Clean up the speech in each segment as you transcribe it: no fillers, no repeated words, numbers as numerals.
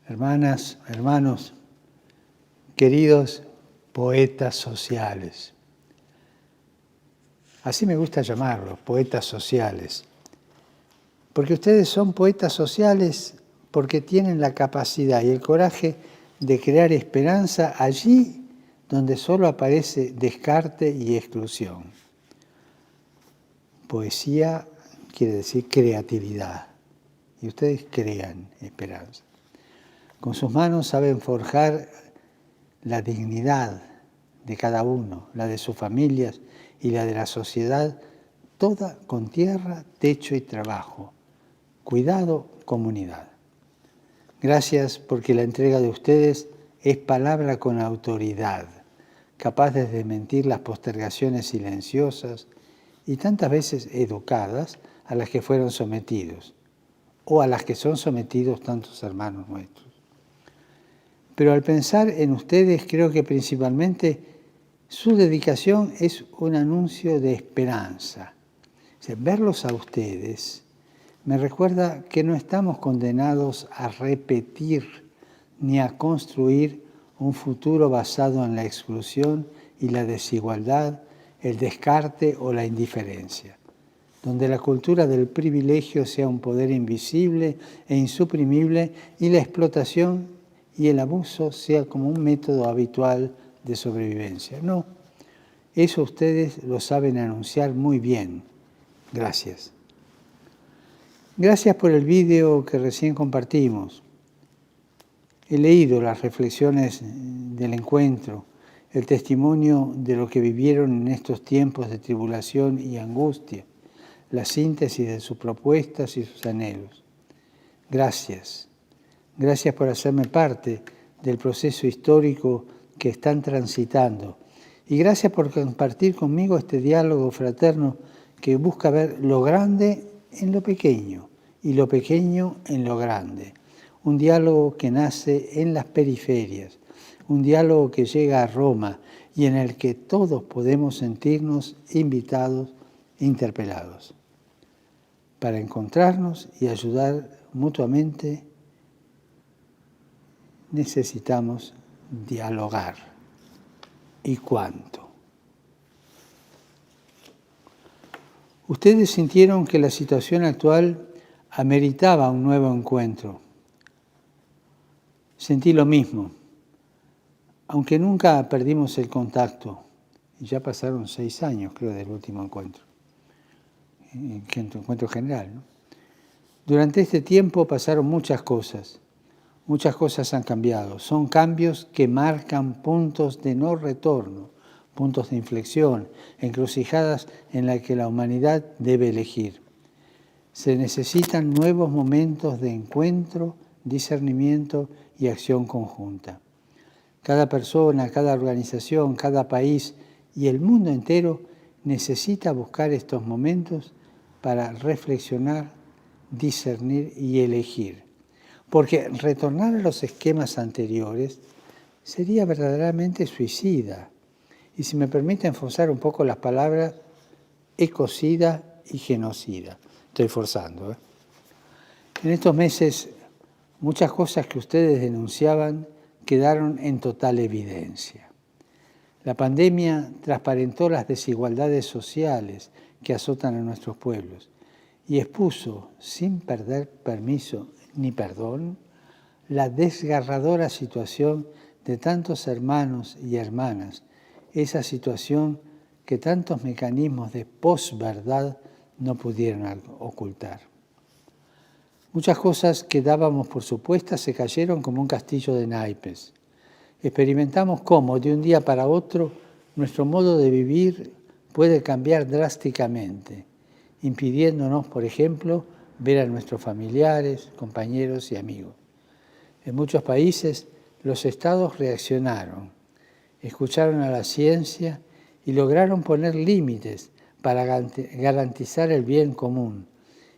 hermanas, hermanos, queridos poetas sociales. Así me gusta llamarlos, poetas sociales. Porque ustedes son poetas sociales porque tienen la capacidad y el coraje de crear esperanza allí donde solo aparece descarte y exclusión. Poesía quiere decir creatividad. Y ustedes crean esperanza. Con sus manos saben forjar la dignidad de cada uno, la de sus familias y la de la sociedad, toda con tierra, techo y trabajo. Cuidado, comunidad. Gracias porque la entrega de ustedes es palabra con autoridad, capaz de desmentir las postergaciones silenciosas y tantas veces educadas a las que fueron sometidos, o a las que son sometidos tantos hermanos nuestros. Pero al pensar en ustedes, creo que principalmente su dedicación es un anuncio de esperanza. O sea, verlos a ustedes me recuerda que no estamos condenados a repetir ni a construir un futuro basado en la exclusión y la desigualdad, el descarte o la indiferencia, donde la cultura del privilegio sea un poder invisible e insuprimible y la explotación y el abuso sea como un método habitual de sobrevivencia. No, eso ustedes lo saben anunciar muy bien. Gracias. Gracias por el vídeo que recién compartimos. He leído las reflexiones del encuentro, el testimonio de lo que vivieron en estos tiempos de tribulación y angustia, la síntesis de sus propuestas y sus anhelos. Gracias. Gracias por hacerme parte del proceso histórico que están transitando. Y gracias por compartir conmigo este diálogo fraterno que busca ver lo grande en lo pequeño y lo pequeño en lo grande. Un diálogo que nace en las periferias, un diálogo que llega a Roma y en el que todos podemos sentirnos invitados e interpelados para encontrarnos y ayudar mutuamente. Necesitamos dialogar. ¿Y cuánto? Ustedes sintieron que la situación actual ameritaba un nuevo encuentro. Sentí lo mismo, aunque nunca perdimos el contacto. Y ya pasaron 6 años, creo, del último encuentro, encuentro general, ¿no? Durante este tiempo pasaron muchas cosas. Muchas cosas han cambiado. Son cambios que marcan puntos de no retorno, puntos de inflexión, encrucijadas en las que la humanidad debe elegir. Se necesitan nuevos momentos de encuentro, discernimiento y acción conjunta. Cada persona, cada organización, cada país y el mundo entero necesita buscar estos momentos para reflexionar, discernir y elegir. Porque retornar a los esquemas anteriores sería verdaderamente suicida. Y si me permiten forzar un poco las palabras, ecocida y genocida. Estoy forzando, ¿eh? En estos meses, muchas cosas que ustedes denunciaban quedaron en total evidencia. La pandemia transparentó las desigualdades sociales que azotan a nuestros pueblos y expuso, sin perder permiso ni perdón, la desgarradora situación de tantos hermanos y hermanas, esa situación que tantos mecanismos de posverdad no pudieron ocultar. Muchas cosas que dábamos por supuestas se cayeron como un castillo de naipes. Experimentamos cómo, de un día para otro, nuestro modo de vivir puede cambiar drásticamente, impidiéndonos, por ejemplo, ver a nuestros familiares, compañeros y amigos. En muchos países, los estados reaccionaron, escucharon a la ciencia y lograron poner límites para garantizar el bien común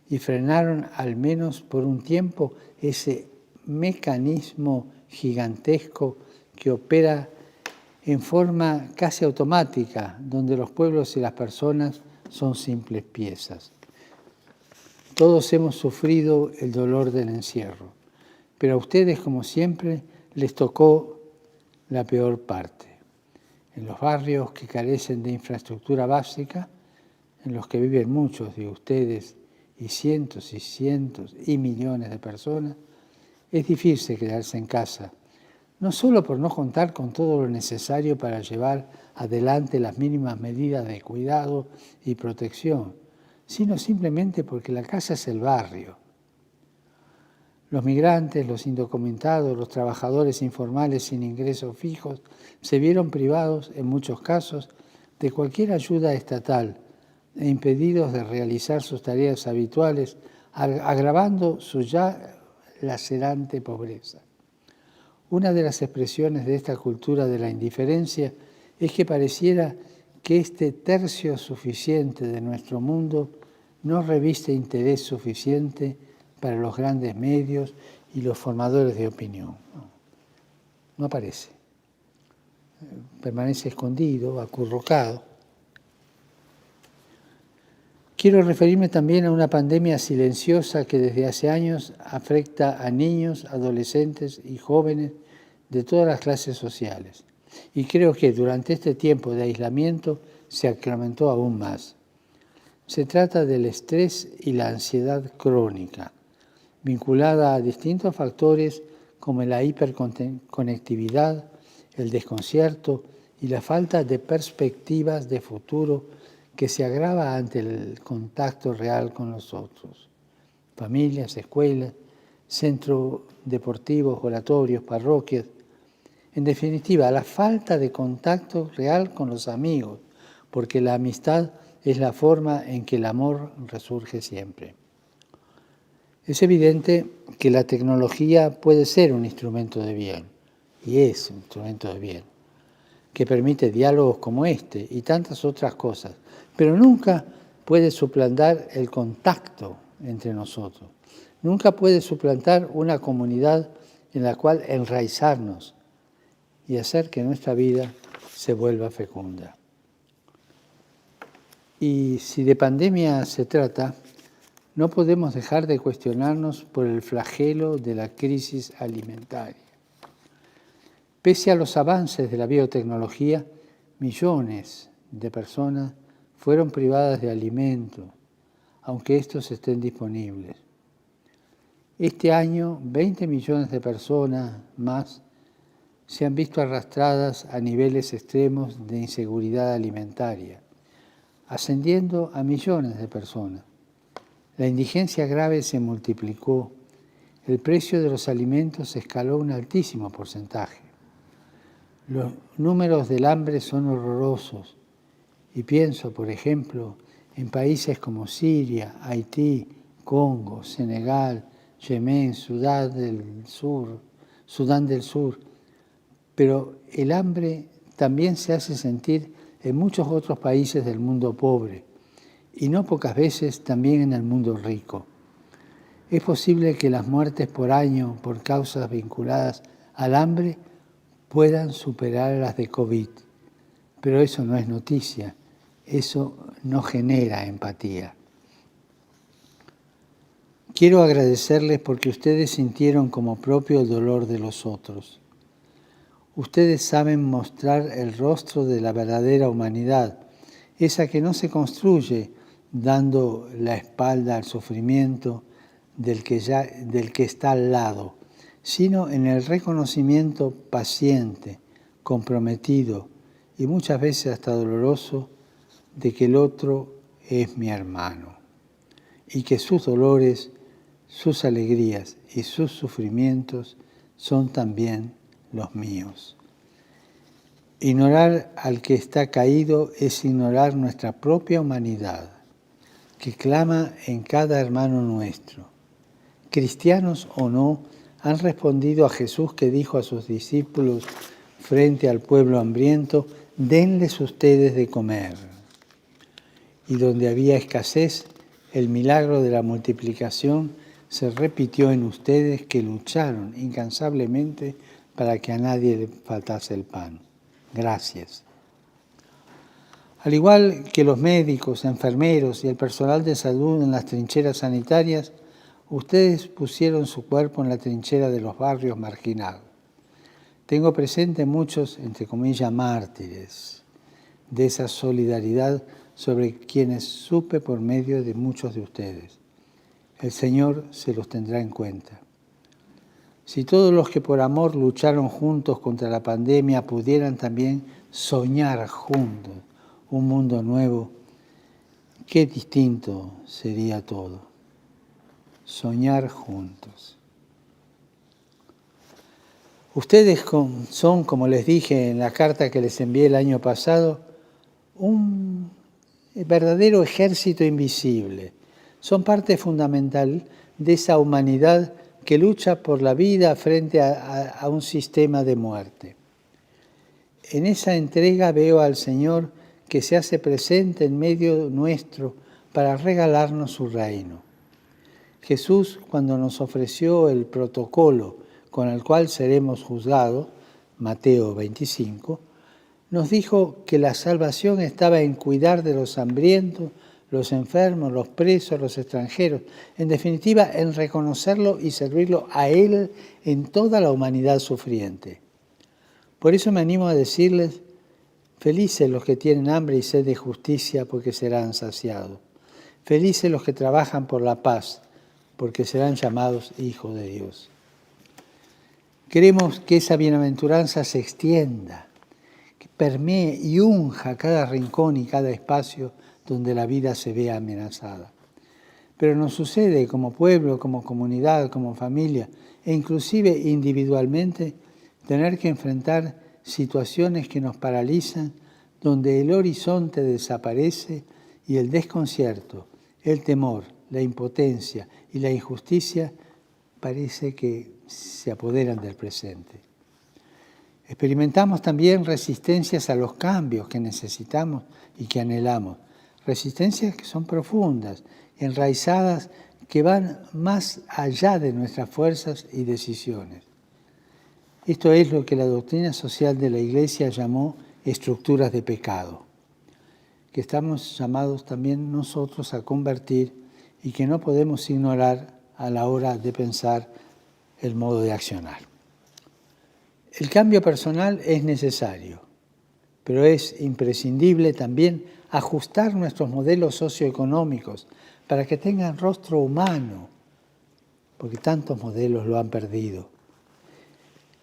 y frenaron, al menos por un tiempo, ese mecanismo gigantesco que opera en forma casi automática, donde los pueblos y las personas son simples piezas. Todos hemos sufrido el dolor del encierro, Pero a ustedes, como siempre, les tocó la peor parte. En los barrios que carecen de infraestructura básica, en los que viven muchos de ustedes y cientos y millones de personas, es difícil quedarse en casa, no solo por no contar con todo lo necesario para llevar adelante las mínimas medidas de cuidado y protección, sino simplemente porque la casa es el barrio. Los migrantes, los indocumentados, los trabajadores informales sin ingresos fijos se vieron privados, en muchos casos, de cualquier ayuda estatal e impedidos de realizar sus tareas habituales, agravando su ya lacerante pobreza. Una de las expresiones de esta cultura de la indiferencia es que pareciera que este tercio suficiente de nuestro mundo no reviste interés suficiente para los grandes medios y los formadores de opinión. No aparece. Permanece escondido, acurrucado. Quiero referirme también a una pandemia silenciosa que desde hace años afecta a niños, adolescentes y jóvenes de todas las clases sociales. Y creo que durante este tiempo de aislamiento se incrementó aún más. Se trata del estrés y la ansiedad crónica, vinculada a distintos factores como la hiperconectividad, el desconcierto y la falta de perspectivas de futuro que se agrava ante el contacto real con los otros. Familias, escuelas, centros deportivos, oratorios, parroquias. En definitiva, la falta de contacto real con los amigos, porque la amistad es la forma en que el amor resurge siempre. Es evidente que la tecnología puede ser un instrumento de bien, y es un instrumento de bien, que permite diálogos como este y tantas otras cosas, pero nunca puede suplantar el contacto entre nosotros. Nunca puede suplantar una comunidad en la cual enraizarnos y hacer que nuestra vida se vuelva fecunda. Y si de pandemia se trata, no podemos dejar de cuestionarnos por el flagelo de la crisis alimentaria. Pese a los avances de la biotecnología, millones de personas fueron privadas de alimento, aunque estos estén disponibles. Este año, 20 millones de personas más se han visto arrastradas a niveles extremos de inseguridad alimentaria, ascendiendo a millones de personas. La indigencia grave se multiplicó, el precio de los alimentos escaló un altísimo porcentaje. Los números del hambre son horrorosos y pienso, por ejemplo, en países como Siria, Haití, Congo, Senegal, Yemen, Sudán del Sur. Pero el hambre también se hace sentir en muchos otros países del mundo pobre y no pocas veces también en el mundo rico. Es posible que las muertes por año por causas vinculadas al hambre puedan superar las de COVID, pero eso no es noticia, eso no genera empatía. Quiero agradecerles porque ustedes sintieron como propio el dolor de los otros. Ustedes saben mostrar el rostro de la verdadera humanidad, esa que no se construye dando la espalda al sufrimiento del que está al lado, sino en el reconocimiento paciente, comprometido y muchas veces hasta doloroso de que el otro es mi hermano y que sus dolores, sus alegrías y sus sufrimientos son también los míos. Ignorar al que está caído es ignorar nuestra propia humanidad, que clama en cada hermano nuestro. Cristianos o no, han respondido a Jesús que dijo a sus discípulos frente al pueblo hambriento, denles ustedes de comer. Y donde había escasez, el milagro de la multiplicación se repitió en ustedes que lucharon incansablemente para que a nadie le faltase el pan. Gracias. Al igual que los médicos, enfermeros y el personal de salud en las trincheras sanitarias, Ustedes pusieron su cuerpo en la trinchera de los barrios marginados. Tengo presente muchos, entre comillas, mártires de esa solidaridad sobre quienes supe por medio de muchos de ustedes. El Señor se los tendrá en cuenta. Si todos los que por amor lucharon juntos contra la pandemia pudieran también soñar juntos un mundo nuevo, qué distinto sería todo. Soñar juntos. Ustedes son, como les dije en la carta que les envié el año pasado, un verdadero ejército invisible. Son parte fundamental de esa humanidad que lucha por la vida frente a un sistema de muerte. En esa entrega veo al Señor que se hace presente en medio nuestro para regalarnos su reino. Jesús, cuando nos ofreció el protocolo con el cual seremos juzgados, Mateo 25, nos dijo que la salvación estaba en cuidar de los hambrientos, los enfermos, los presos, los extranjeros. En definitiva, en reconocerlo y servirlo a Él en toda la humanidad sufriente. Por eso me animo a decirles, felices los que tienen hambre y sed de justicia, porque serán saciados. Felices los que trabajan por la paz, porque serán llamados hijos de Dios. Queremos que esa bienaventuranza se extienda, que permee y unja cada rincón y cada espacio donde la vida se vea amenazada. Pero nos sucede como pueblo, como comunidad, como familia e inclusive individualmente tener que enfrentar situaciones que nos paralizan, donde el horizonte desaparece y el desconcierto, el temor, la impotencia y la injusticia parece que se apoderan del presente. Experimentamos también resistencias a los cambios que necesitamos y que anhelamos. Resistencias que son profundas, enraizadas, que van más allá de nuestras fuerzas y decisiones. Esto es lo que la doctrina social de la Iglesia llamó estructuras de pecado, que estamos llamados también nosotros a convertir y que no podemos ignorar a la hora de pensar el modo de accionar. El cambio personal es necesario, pero es imprescindible también ajustar nuestros modelos socioeconómicos para que tengan rostro humano, porque tantos modelos lo han perdido.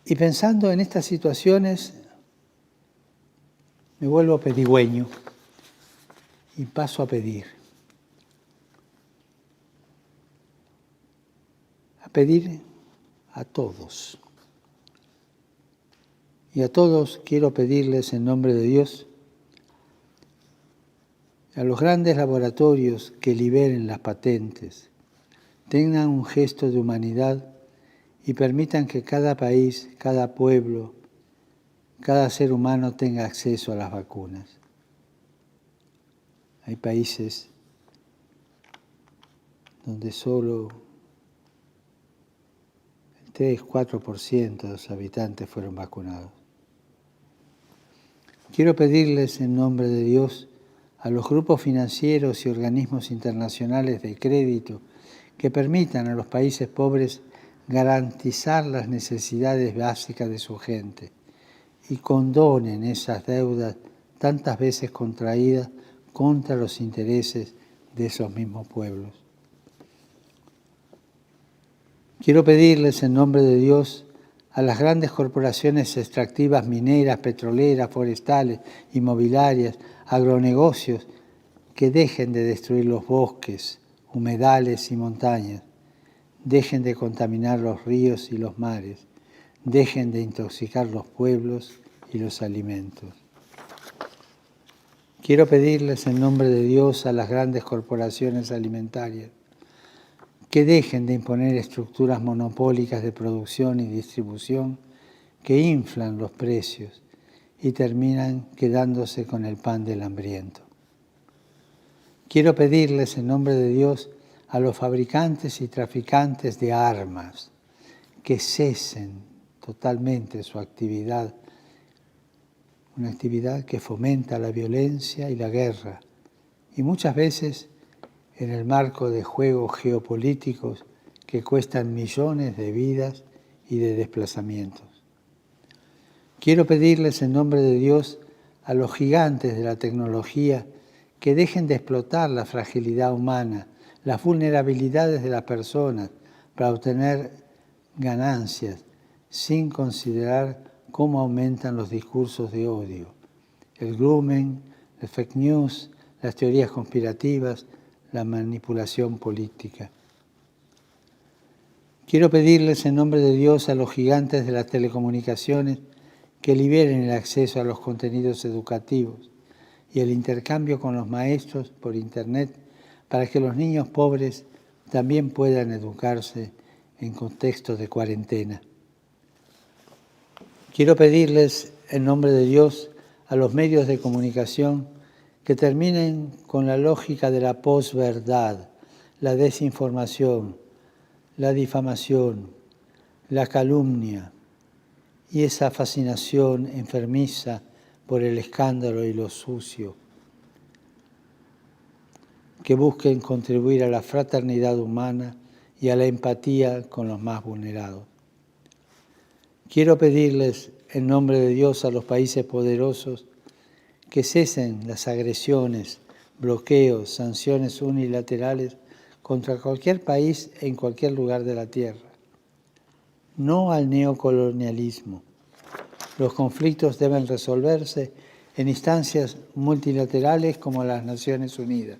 Y pensando en estas situaciones, me vuelvo pedigüeño y paso a pedir. A pedir a todos. Y a todos quiero pedirles en nombre de Dios, a los grandes laboratorios que liberen las patentes, tengan un gesto de humanidad y permitan que cada país, cada pueblo, cada ser humano tenga acceso a las vacunas. Hay países donde solo el 3-4% de los habitantes fueron vacunados. Quiero pedirles en nombre de Dios a los grupos financieros y organismos internacionales de crédito que permitan a los países pobres garantizar las necesidades básicas de su gente y condonen esas deudas tantas veces contraídas contra los intereses de esos mismos pueblos. Quiero pedirles en nombre de Dios a las grandes corporaciones extractivas mineras, petroleras, forestales, inmobiliarias, agronegocios, que dejen de destruir los bosques, humedales y montañas, dejen de contaminar los ríos y los mares, dejen de intoxicar los pueblos y los alimentos. Quiero pedirles en nombre de Dios a las grandes corporaciones alimentarias que dejen de imponer estructuras monopólicas de producción y distribución que inflan los precios y terminan quedándose con el pan del hambriento. Quiero pedirles en nombre de Dios a los fabricantes y traficantes de armas que cesen totalmente su actividad, una actividad que fomenta la violencia y la guerra, y muchas veces en el marco de juegos geopolíticos que cuestan millones de vidas y de desplazamientos. Quiero pedirles en nombre de Dios a los gigantes de la tecnología que dejen de explotar la fragilidad humana, las vulnerabilidades de las personas para obtener ganancias sin considerar cómo aumentan los discursos de odio, el grooming, el fake news, las teorías conspirativas, la manipulación política. Quiero pedirles en nombre de Dios a los gigantes de las telecomunicaciones que liberen el acceso a los contenidos educativos y el intercambio con los maestros por Internet para que los niños pobres también puedan educarse en contextos de cuarentena. Quiero pedirles en nombre de Dios a los medios de comunicación que terminen con la lógica de la posverdad, la desinformación, la difamación, la calumnia y esa fascinación enfermiza por el escándalo y lo sucio, que busquen contribuir a la fraternidad humana y a la empatía con los más vulnerados. Quiero pedirles en nombre de Dios a los países poderosos que cesen las agresiones, bloqueos, sanciones unilaterales contra cualquier país en cualquier lugar de la tierra. No al neocolonialismo. Los conflictos deben resolverse en instancias multilaterales como las Naciones Unidas.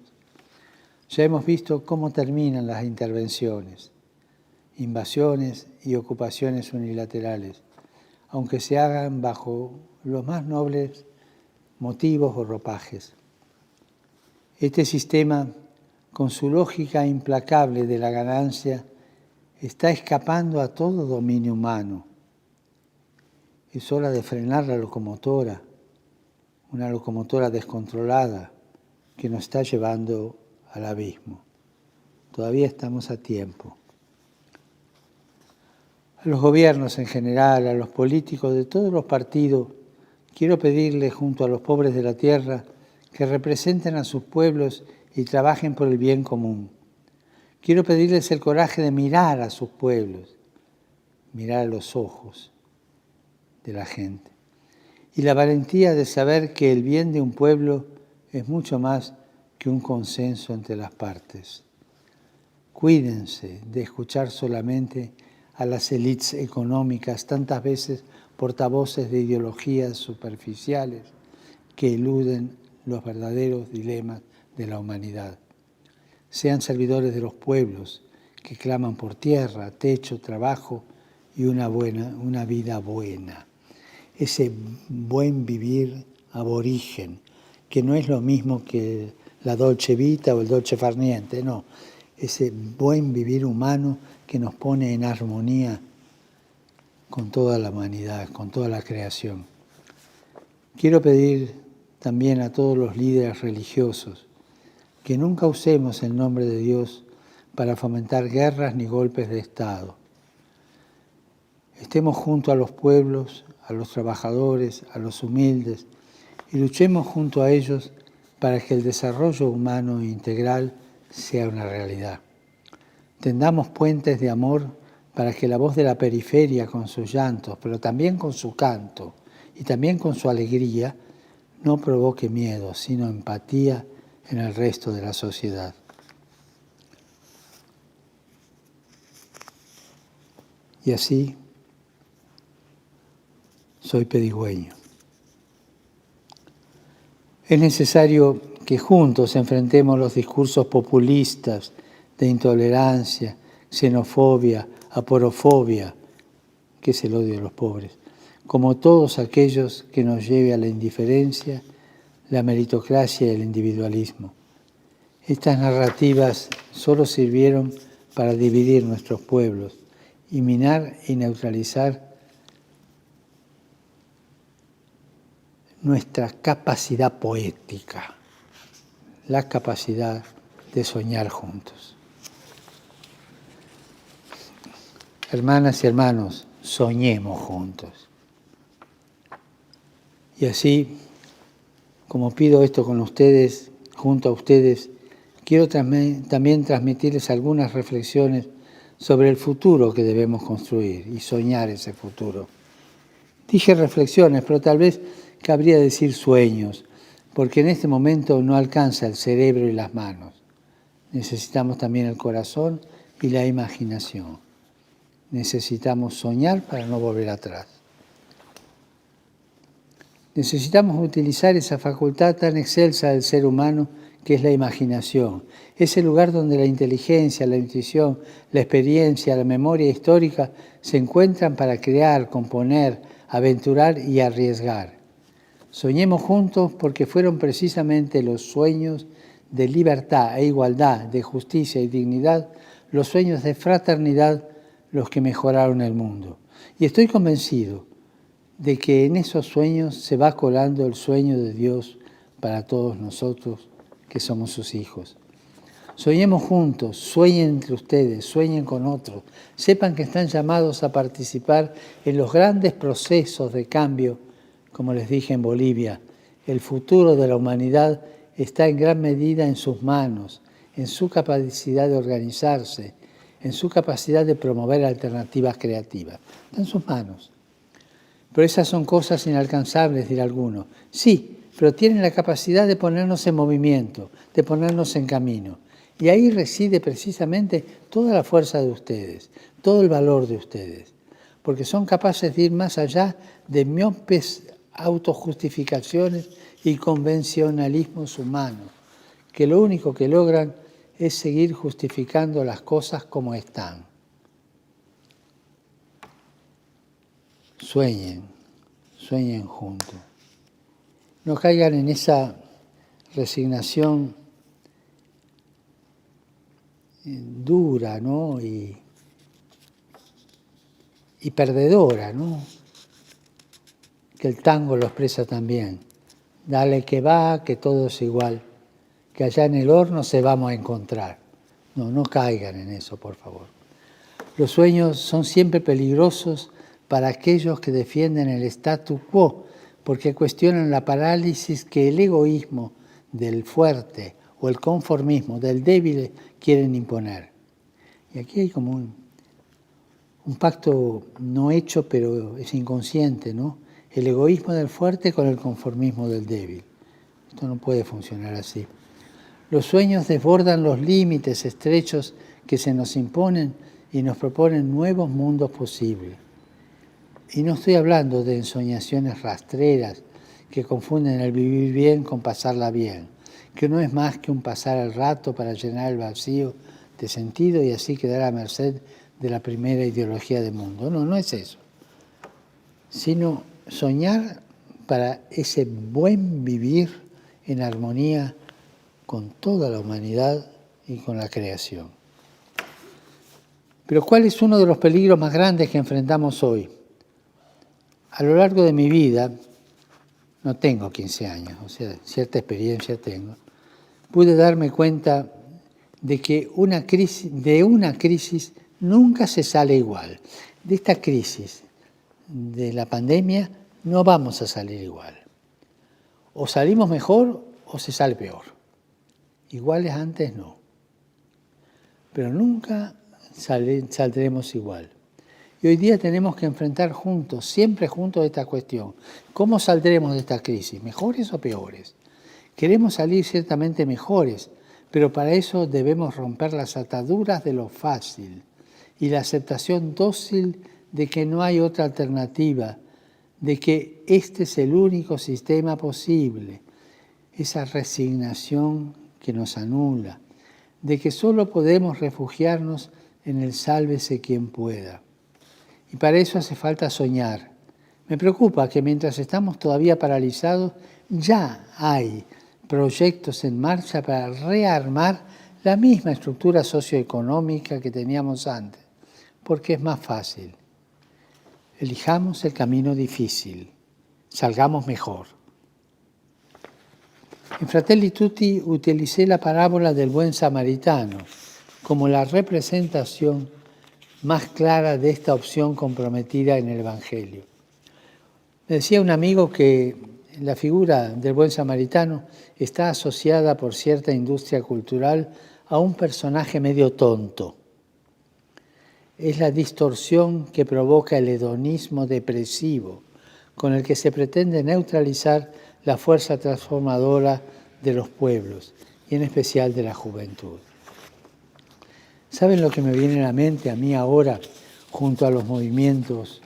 Ya hemos visto cómo terminan las intervenciones, invasiones y ocupaciones unilaterales, aunque se hagan bajo los más nobles motivos o ropajes. Este sistema, con su lógica implacable de la ganancia, está escapando a todo dominio humano. Es hora de frenar la locomotora, una locomotora descontrolada que nos está llevando al abismo. Todavía estamos a tiempo. A los gobiernos en general, a los políticos de todos los partidos, quiero pedirles junto a los pobres de la tierra que representen a sus pueblos y trabajen por el bien común. Quiero pedirles el coraje de mirar a sus pueblos, mirar a los ojos de la gente. Y la valentía de saber que el bien de un pueblo es mucho más que un consenso entre las partes. Cuídense de escuchar solamente a las élites económicas, tantas veces portavoces de ideologías superficiales que eluden los verdaderos dilemas de la humanidad. Sean servidores de los pueblos que claman por tierra, techo, trabajo y una vida buena. Ese buen vivir aborigen, que no es lo mismo que la dolce vita o el dolce far niente, no. Ese buen vivir humano que nos pone en armonía con toda la humanidad, con toda la creación. Quiero pedir también a todos los líderes religiosos que nunca usemos el nombre de Dios para fomentar guerras ni golpes de Estado. Estemos junto a los pueblos, a los trabajadores, a los humildes, y luchemos junto a ellos para que el desarrollo humano integral sea una realidad. Tendamos puentes de amor para que la voz de la periferia con sus llantos, pero también con su canto y también con su alegría, no provoque miedo, sino empatía en el resto de la sociedad. Y así soy pedigüeño. Es necesario que juntos enfrentemos los discursos populistas de intolerancia, xenofobia, aporofobia, que es el odio a los pobres, como todos aquellos que nos lleve a la indiferencia, la meritocracia y el individualismo. Estas narrativas solo sirvieron para dividir nuestros pueblos y minar y neutralizar nuestra capacidad poética, la capacidad de soñar juntos. Hermanas y hermanos, soñemos juntos. Y así, como pido esto con ustedes, junto a ustedes, quiero también transmitirles algunas reflexiones sobre el futuro que debemos construir y soñar ese futuro. Dije reflexiones, pero tal vez cabría decir sueños, porque en este momento no alcanza el cerebro y las manos. Necesitamos también el corazón y la imaginación. Necesitamos soñar para no volver atrás. Necesitamos utilizar esa facultad tan excelsa del ser humano que es la imaginación. Ese lugar donde la inteligencia, la intuición, la experiencia, la memoria histórica se encuentran para crear, componer, aventurar y arriesgar. Soñemos juntos porque fueron precisamente los sueños de libertad e igualdad, de justicia y dignidad, los sueños de fraternidad, los que mejoraron el mundo. Y estoy convencido de que en esos sueños se va colando el sueño de Dios para todos nosotros que somos sus hijos. Soñemos juntos, sueñen entre ustedes, sueñen con otros. Sepan que están llamados a participar en los grandes procesos de cambio, como les dije en Bolivia. El futuro de la humanidad está en gran medida en sus manos, en su capacidad de organizarse, en su capacidad de promover alternativas creativas. Está en sus manos. Pero esas son cosas inalcanzables, dirá alguno. Sí, pero tienen la capacidad de ponernos en movimiento, de ponernos en camino. Y ahí reside precisamente toda la fuerza de ustedes, todo el valor de ustedes, porque son capaces de ir más allá de miopes autojustificaciones y convencionalismos humanos, que lo único que logran es seguir justificando las cosas como están. Sueñen juntos. No caigan en esa resignación dura, ¿no? y perdedora, ¿no? Que el tango lo expresa también. Dale que va, que todo es igual, que allá en el horno se vamos a encontrar. No caigan en eso, por favor. Los sueños son siempre peligrosos para aquellos que defienden el statu quo, porque cuestionan la parálisis que el egoísmo del fuerte o el conformismo del débil quieren imponer. Y aquí hay como un pacto no hecho, pero es inconsciente, ¿no? El egoísmo del fuerte con el conformismo del débil. Esto no puede funcionar así. Los sueños desbordan los límites estrechos que se nos imponen y nos proponen nuevos mundos posibles. Y no estoy hablando de ensoñaciones rastreras que confunden el vivir bien con pasarla bien, que no es más que un pasar el rato para llenar el vacío de sentido y así quedar a merced de la primera ideología del mundo. No es eso. Sino soñar para ese buen vivir en armonía con toda la humanidad y con la creación. Pero ¿cuál es uno de los peligros más grandes que enfrentamos hoy? A lo largo de mi vida, no tengo 15 años, o sea, cierta experiencia tengo, pude darme cuenta de que de una crisis nunca se sale igual. De esta crisis de la pandemia no vamos a salir igual. O salimos mejor o se sale peor. Iguales antes no. Pero nunca saldremos igual. Y hoy día tenemos que enfrentar juntos, siempre juntos, esta cuestión. ¿Cómo saldremos de esta crisis? ¿Mejores o peores? Queremos salir ciertamente mejores, pero para eso debemos romper las ataduras de lo fácil y la aceptación dócil de que no hay otra alternativa, de que este es el único sistema posible, esa resignación que nos anula, de que solo podemos refugiarnos en el sálvese quien pueda. Y para eso hace falta soñar. Me preocupa que mientras estamos todavía paralizados, ya hay proyectos en marcha para rearmar la misma estructura socioeconómica que teníamos antes, porque es más fácil. Elijamos el camino difícil, salgamos mejor. En Fratelli Tutti utilicé la parábola del buen samaritano como la representación más clara de esta opción comprometida en el Evangelio. Me decía un amigo que la figura del buen samaritano está asociada por cierta industria cultural a un personaje medio tonto. es la distorsión que provoca el hedonismo depresivo, con el que se pretende neutralizar la fuerza transformadora de los pueblos, y en especial de la juventud. ¿Saben lo que me viene a la mente a mí ahora, junto a los movimientos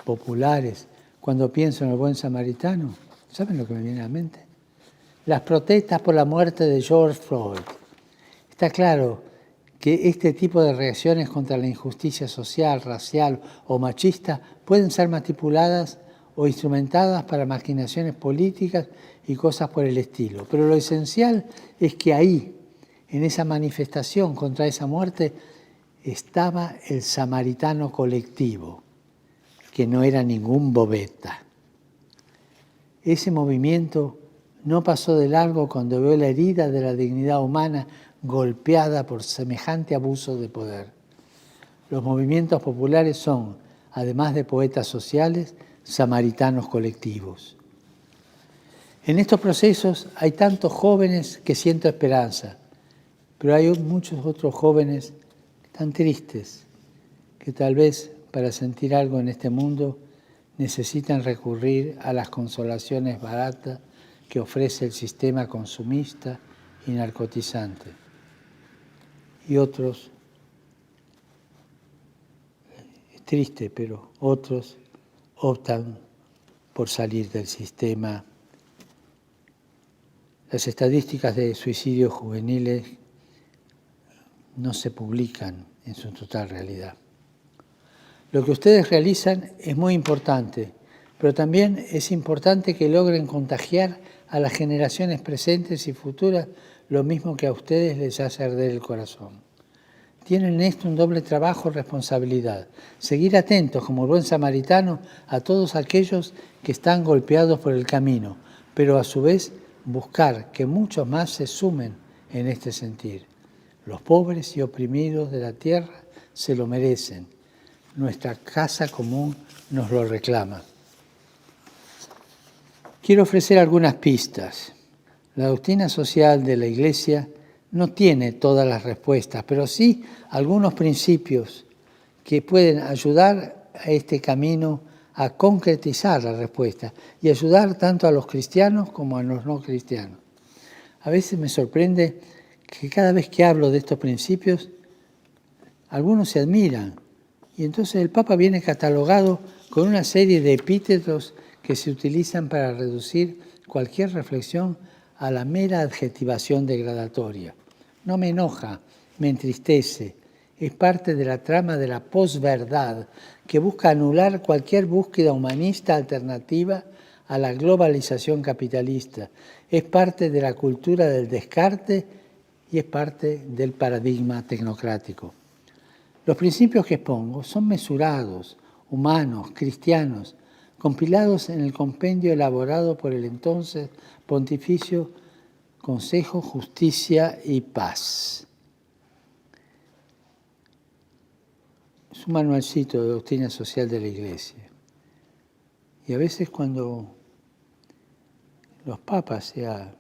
populares, cuando pienso en el buen samaritano? ¿Saben lo que me viene a la mente? Las protestas por la muerte de George Floyd. Está claro que este tipo de reacciones contra la injusticia social, racial o machista pueden ser manipuladas o instrumentadas para maquinaciones políticas y cosas por el estilo. Pero lo esencial es que ahí, en esa manifestación contra esa muerte, estaba el samaritano colectivo, que no era ningún bobeta. Ese movimiento no pasó de largo cuando vio la herida de la dignidad humana golpeada por semejante abuso de poder. Los movimientos populares son, además de poetas sociales, samaritanos colectivos. En estos procesos hay tantos jóvenes que siento esperanza, pero hay muchos otros jóvenes tan tristes que tal vez para sentir algo en este mundo necesitan recurrir a las consolaciones baratas que ofrece el sistema consumista y narcotizante. Y otros, es triste, pero otros optan por salir del sistema. Las estadísticas de suicidios juveniles no se publican en su total realidad. Lo que ustedes realizan es muy importante, pero también es importante que logren contagiar a las generaciones presentes y futuras lo mismo que a ustedes les hace arder el corazón. Tienen en esto un doble trabajo y responsabilidad. Seguir atentos como el buen samaritano a todos aquellos que están golpeados por el camino, pero a su vez buscar que muchos más se sumen en este sentir. Los pobres y oprimidos de la tierra se lo merecen. Nuestra casa común nos lo reclama. Quiero ofrecer algunas pistas. La doctrina social de la Iglesia no tiene todas las respuestas, pero sí algunos principios que pueden ayudar a este camino a concretizar la respuesta y ayudar tanto a los cristianos como a los no cristianos. A veces me sorprende que cada vez que hablo de estos principios, algunos se admiran y entonces el Papa viene catalogado con una serie de epítetos que se utilizan para reducir cualquier reflexión a la mera adjetivación degradatoria. No me enoja, me entristece. Es parte de la trama de la posverdad que busca anular cualquier búsqueda humanista alternativa a la globalización capitalista. Es parte de la cultura del descarte y es parte del paradigma tecnocrático. Los principios que expongo son mesurados, humanos, cristianos, compilados en el compendio elaborado por el entonces Pontificio Consejo, Justicia y Paz. Es un manualcito de doctrina social de la Iglesia. Y a veces cuando los papas, sea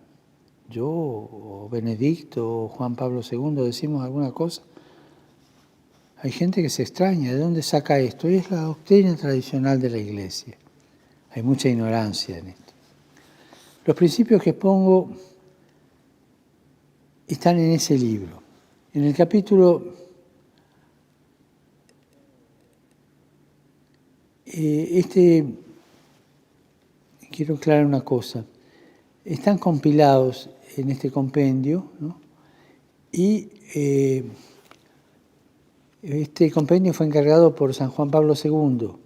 yo o Benedicto o Juan Pablo II, decimos alguna cosa, hay gente que se extraña, ¿de dónde saca esto? Y es la doctrina tradicional de la Iglesia. Hay mucha ignorancia en esto. Los principios que pongo están en ese libro. En el capítulo quiero aclarar una cosa. Están compilados en este compendio, ¿no? Y este compendio fue encargado por San Juan Pablo II.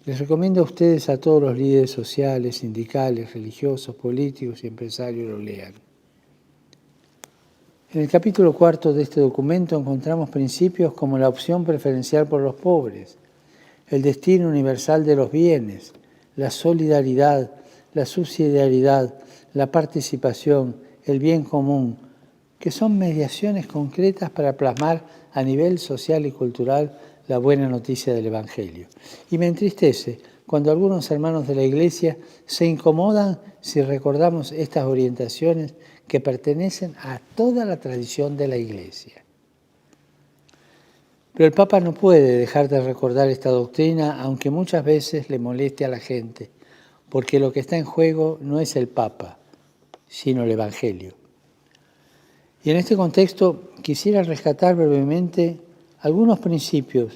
Les recomiendo a ustedes, a todos los líderes sociales, sindicales, religiosos, políticos y empresarios, lo lean. En el capítulo 4 de este documento encontramos principios como la opción preferencial por los pobres, el destino universal de los bienes, la solidaridad, la subsidiariedad, la participación, el bien común, que son mediaciones concretas para plasmar a nivel social y cultural la buena noticia del Evangelio. Y me entristece cuando algunos hermanos de la Iglesia se incomodan si recordamos estas orientaciones que pertenecen a toda la tradición de la Iglesia. Pero el Papa no puede dejar de recordar esta doctrina, aunque muchas veces le moleste a la gente, porque lo que está en juego no es el Papa, sino el Evangelio. Y en este contexto quisiera rescatar brevemente algunos principios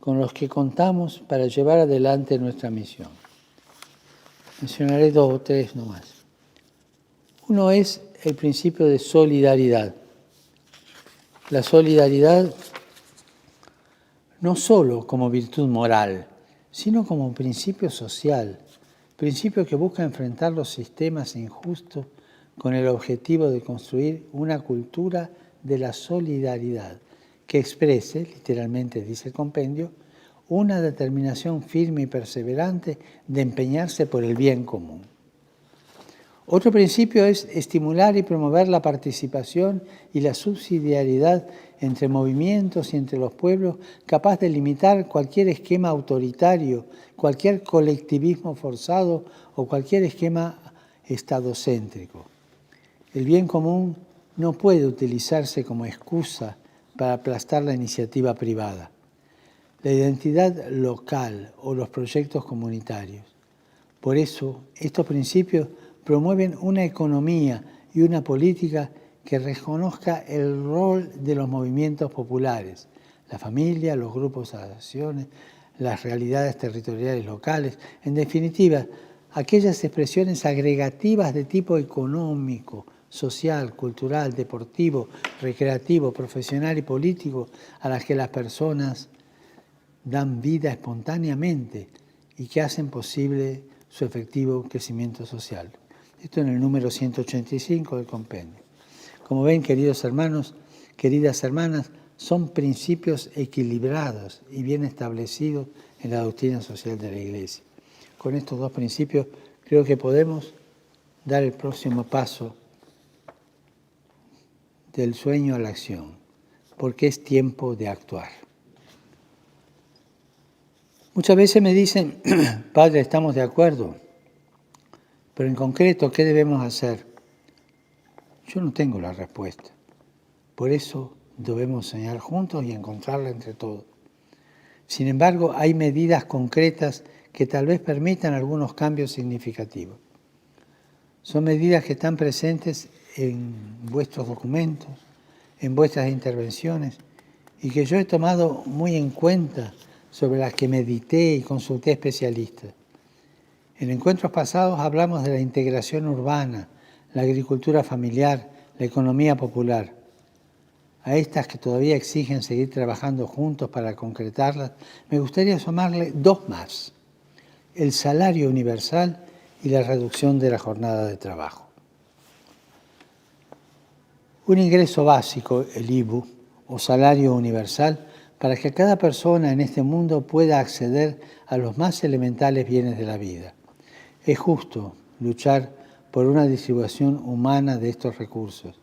con los que contamos para llevar adelante nuestra misión. Mencionaré 2 o 3 nomás. Uno es el principio de solidaridad. La solidaridad no solo como virtud moral, sino como principio social, principio que busca enfrentar los sistemas injustos con el objetivo de construir una cultura de la solidaridad que exprese, literalmente dice el compendio, una determinación firme y perseverante de empeñarse por el bien común. Otro principio es estimular y promover la participación y la subsidiariedad entre movimientos y entre los pueblos, capaz de limitar cualquier esquema autoritario, cualquier colectivismo forzado o cualquier esquema estadocéntrico. El bien común no puede utilizarse como excusa para aplastar la iniciativa privada, la identidad local o los proyectos comunitarios. Por eso, estos principios promueven una economía y una política que reconozca el rol de los movimientos populares, la familia, los grupos de asociaciones, las realidades territoriales locales, en definitiva, aquellas expresiones agregativas de tipo económico, social, cultural, deportivo, recreativo, profesional y político a las que las personas dan vida espontáneamente y que hacen posible su efectivo crecimiento social. Esto en el número 185 del compendio. Como ven, queridos hermanos, queridas hermanas, son principios equilibrados y bien establecidos en la doctrina social de la Iglesia. Con estos 2 principios creo que podemos dar el próximo paso del sueño a la acción, porque es tiempo de actuar. Muchas veces me dicen, Padre, estamos de acuerdo, pero en concreto, ¿qué debemos hacer? Yo no tengo la respuesta. Por eso debemos soñar juntos y encontrarla entre todos. Sin embargo, hay medidas concretas que tal vez permitan algunos cambios significativos. Son medidas que están presentes en vuestros documentos, en vuestras intervenciones, y que yo he tomado muy en cuenta, sobre las que medité y consulté especialistas. En encuentros pasados hablamos de la integración urbana, la agricultura familiar, la economía popular. A estas que todavía exigen seguir trabajando juntos para concretarlas, me gustaría sumarle 2 más: el salario universal y la reducción de la jornada de trabajo. Un ingreso básico, el IBU, o salario universal, para que cada persona en este mundo pueda acceder a los más elementales bienes de la vida. Es justo luchar por una distribución humana de estos recursos.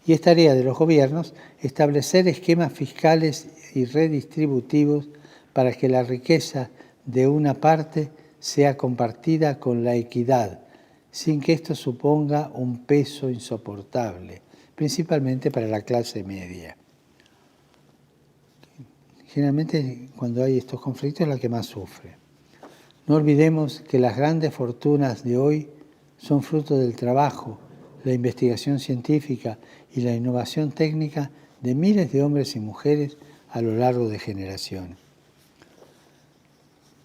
Y es tarea de los gobiernos establecer esquemas fiscales y redistributivos para que la riqueza de una parte sea compartida con la equidad, sin que esto suponga un peso insoportable, principalmente para la clase media. Generalmente, cuando hay estos conflictos, es la que más sufre. No olvidemos que las grandes fortunas de hoy son fruto del trabajo, la investigación científica y la innovación técnica de miles de hombres y mujeres a lo largo de generaciones.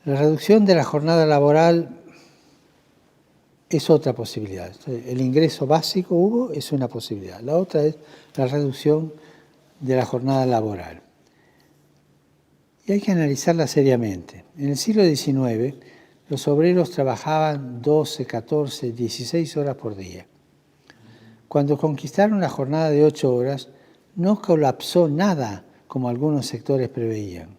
La reducción de la jornada laboral es otra posibilidad. El ingreso básico, Hugo, es una posibilidad. La otra es la reducción de la jornada laboral. Y hay que analizarla seriamente. En el siglo XIX, los obreros trabajaban 12, 14, 16 horas por día. Cuando conquistaron la jornada de 8 horas, no colapsó nada como algunos sectores preveían.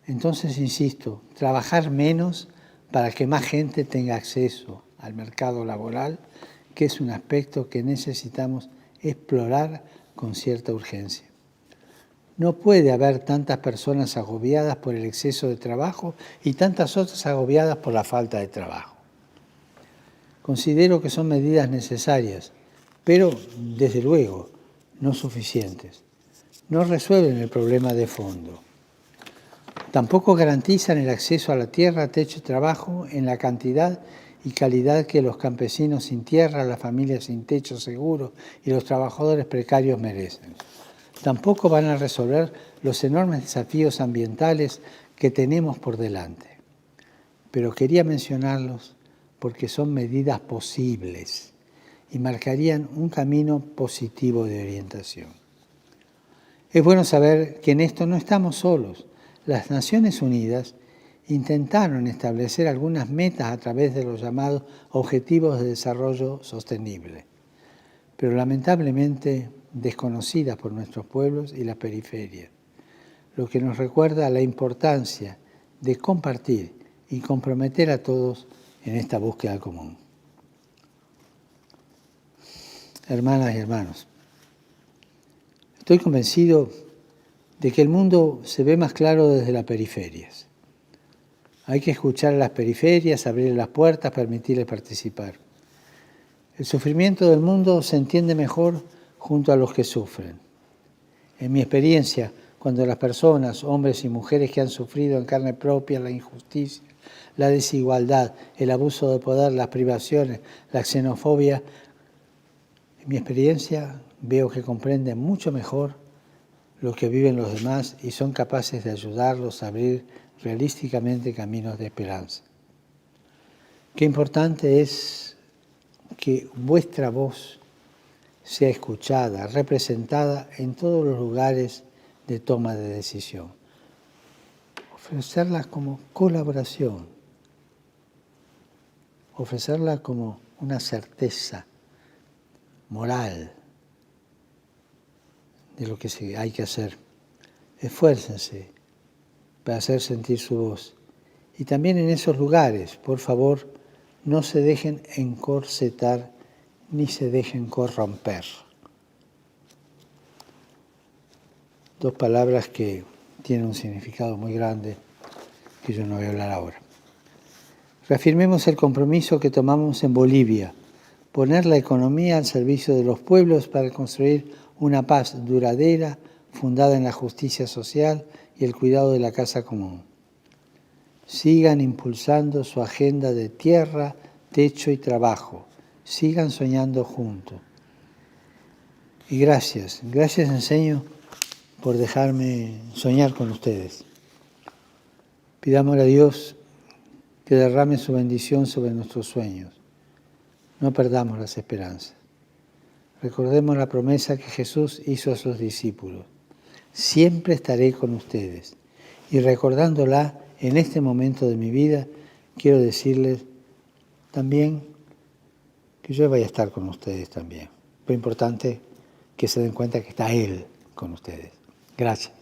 Entonces, insisto, trabajar menos para que más gente tenga acceso al mercado laboral, que es un aspecto que necesitamos explorar con cierta urgencia. No puede haber tantas personas agobiadas por el exceso de trabajo y tantas otras agobiadas por la falta de trabajo. Considero que son medidas necesarias, pero, desde luego, no suficientes. no resuelven el problema de fondo. Tampoco garantizan el acceso a la tierra, techo y trabajo en la cantidad y calidad que los campesinos sin tierra, las familias sin techo seguro y los trabajadores precarios merecen. Tampoco van a resolver los enormes desafíos ambientales que tenemos por delante. Pero quería mencionarlos porque son medidas posibles y marcarían un camino positivo de orientación. Es bueno saber que en esto no estamos solos. Las Naciones Unidas intentaron establecer algunas metas a través de los llamados Objetivos de Desarrollo Sostenible, pero lamentablemente desconocidas por nuestros pueblos y la periferia, lo que nos recuerda la importancia de compartir y comprometer a todos en esta búsqueda común. Hermanas y hermanos, estoy convencido de que el mundo se ve más claro desde las periferias. Hay que escuchar a las periferias, abrir las puertas, permitirles participar. El sufrimiento del mundo se entiende mejor junto a los que sufren. En mi experiencia, cuando las personas, hombres y mujeres que han sufrido en carne propia la injusticia, la desigualdad, el abuso de poder, las privaciones, la xenofobia, en mi experiencia veo que comprenden mucho mejor lo que viven los demás y son capaces de ayudarlos a abrir realísticamente caminos de esperanza. Qué importante es que vuestra voz sea escuchada, representada en todos los lugares de toma de decisión. Ofrecerla como colaboración, ofrecerla como una certeza moral de lo que hay que hacer. Esfuércense para hacer sentir su voz. Y también en esos lugares, por favor, no se dejen encorsetar ni se dejen corromper. Dos palabras que tienen un significado muy grande que yo no voy a hablar ahora. Reafirmemos el compromiso que tomamos en Bolivia, poner la economía al servicio de los pueblos para construir una paz duradera, fundada en la justicia social y el cuidado de la casa común. Sigan impulsando su agenda de tierra, techo y trabajo. Sigan soñando juntos. Y gracias Enseño por dejarme soñar con ustedes. Pidámosle a Dios que derrame su bendición sobre nuestros sueños. No perdamos las esperanzas. Recordemos la promesa que Jesús hizo a sus discípulos. Siempre estaré con ustedes. Y recordándola en este momento de mi vida, quiero decirles también que yo voy a estar con ustedes también. Lo importante es que se den cuenta que está Él con ustedes. Gracias.